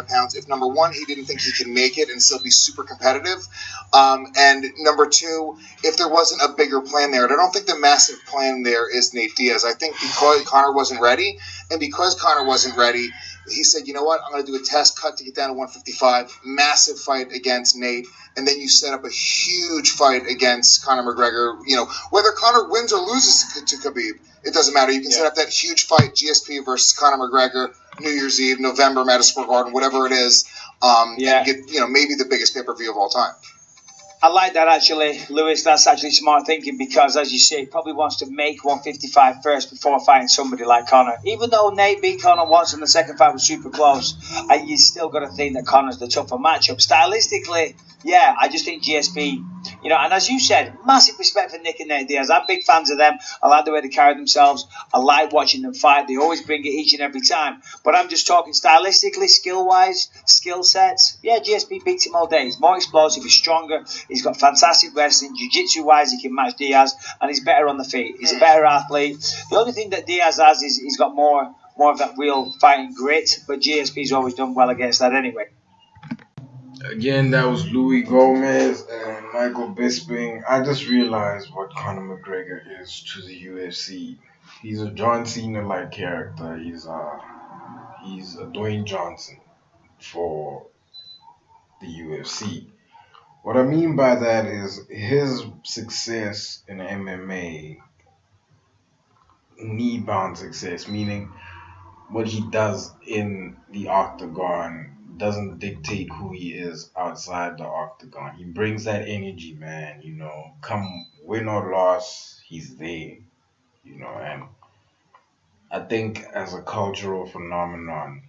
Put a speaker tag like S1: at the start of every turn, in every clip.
S1: 155 pounds if, number one, he didn't think he can make it and still be super competitive, and number two, if there wasn't a bigger plan there. And I don't think the massive plan there is Nate Diaz. I think because Conor wasn't ready, and because Conor wasn't ready, he said, you know what, I'm going to do a test cut to get down to 155, massive fight against Nate, and then you set up a huge fight against Conor McGregor. You know, whether Conor wins or loses to Khabib, it doesn't matter. You can set up that huge fight, GSP versus Conor McGregor, New Year's Eve, November, Madison Square Garden, whatever it is, and get, you know, maybe the biggest pay-per-view of all time.
S2: I like that, actually, Lewis. That's actually smart thinking because, as you say, he probably wants to make 155 first before fighting somebody like Conor. Even though Nate beat Conor once and the second fight was super close, you still got to think that Conor's the tougher matchup. Stylistically, yeah, I just think GSP, you know, and as you said, massive respect for Nick and Nate Diaz. I'm big fans of them. I like the way they carry themselves. I like watching them fight. They always bring it each and every time. But I'm just talking stylistically, skill-wise, skill sets. Yeah, GSP beats him all day. He's more explosive. He's stronger. He's got fantastic wrestling. Jiu-jitsu-wise, he can match Diaz. And he's better on the feet. He's a better athlete. The only thing that Diaz has is he's got more of that real fighting grit. But GSP's always done well against that anyway.
S3: Again, that was Louis Gomez and Michael Bisping. I just realized what Conor McGregor is to the UFC. He's a John Cena-like character. He's a Dwayne Johnson for the UFC. What I mean by that is his success in MMA, knee-bound success, meaning what he does in the octagon doesn't dictate who he is outside the octagon. He brings that energy, man, you know, come win or loss, he's there, you know, and I think as a cultural phenomenon,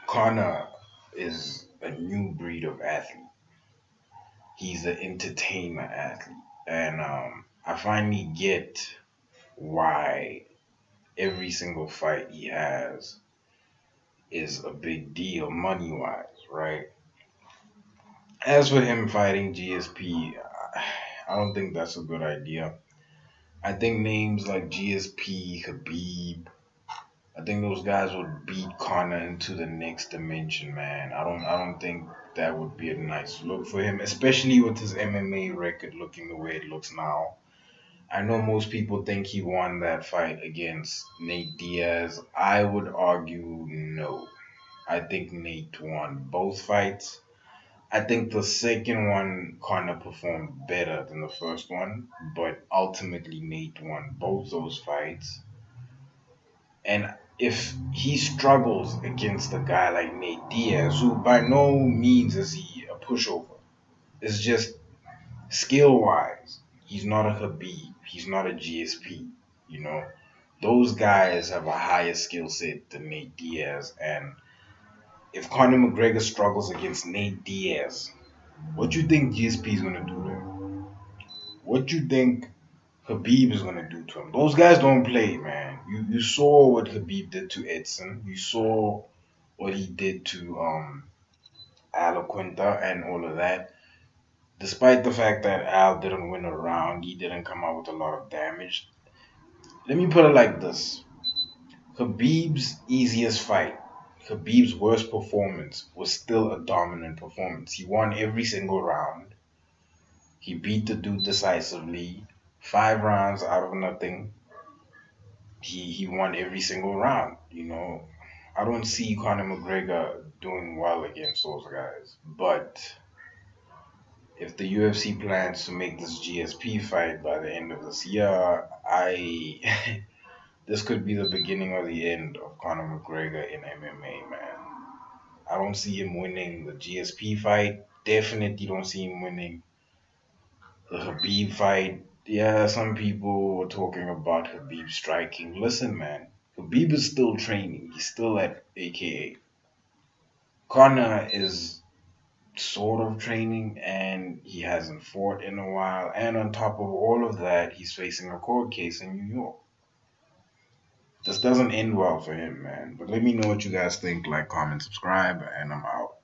S3: Conor is a new breed of athlete. He's an entertainer athlete, and I finally get why every single fight he has is a big deal money-wise, right? As for him fighting GSP, I don't think that's a good idea. I think names like GSP, Khabib, I think those guys would beat Conor into the next dimension, man. I don't think that would be a nice look for him, especially with his MMA record looking the way it looks now. I know most people think he won that fight against Nate Diaz. I would argue no. I think Nate won both fights. I think the second one Conor performed better than the first one, but ultimately Nate won both those fights. And if he struggles against a guy like Nate Diaz, who by no means is he a pushover, it's just skill-wise, he's not a Khabib, he's not a GSP, you know. Those guys have a higher skill set than Nate Diaz, and if Conor McGregor struggles against Nate Diaz, what you think GSP is gonna do to him? What you think Khabib is gonna do to him? Those guys don't play, man. You saw what Khabib did to Edson. You saw what he did to Al Quinta and all of that. Despite the fact that Al didn't win a round, he didn't come out with a lot of damage. Let me put it like this. Khabib's easiest fight, Khabib's worst performance was still a dominant performance. He won every single round. He beat the dude decisively. 5 rounds out of nothing. He won every single round, you know. I don't see Conor McGregor doing well against those guys. But if the UFC plans to make this GSP fight by the end of this year, this could be the beginning or the end of Conor McGregor in MMA, man. I don't see him winning the GSP fight. Definitely don't see him winning the Khabib fight. Yeah, some people were talking about Khabib striking. Listen, man, Khabib is still training. He's still at AKA. Conor is sort of training and he hasn't fought in a while. And on top of all of that, he's facing a court case in New York. This doesn't end well for him, man. But let me know what you guys think. Like, comment, subscribe, and I'm out.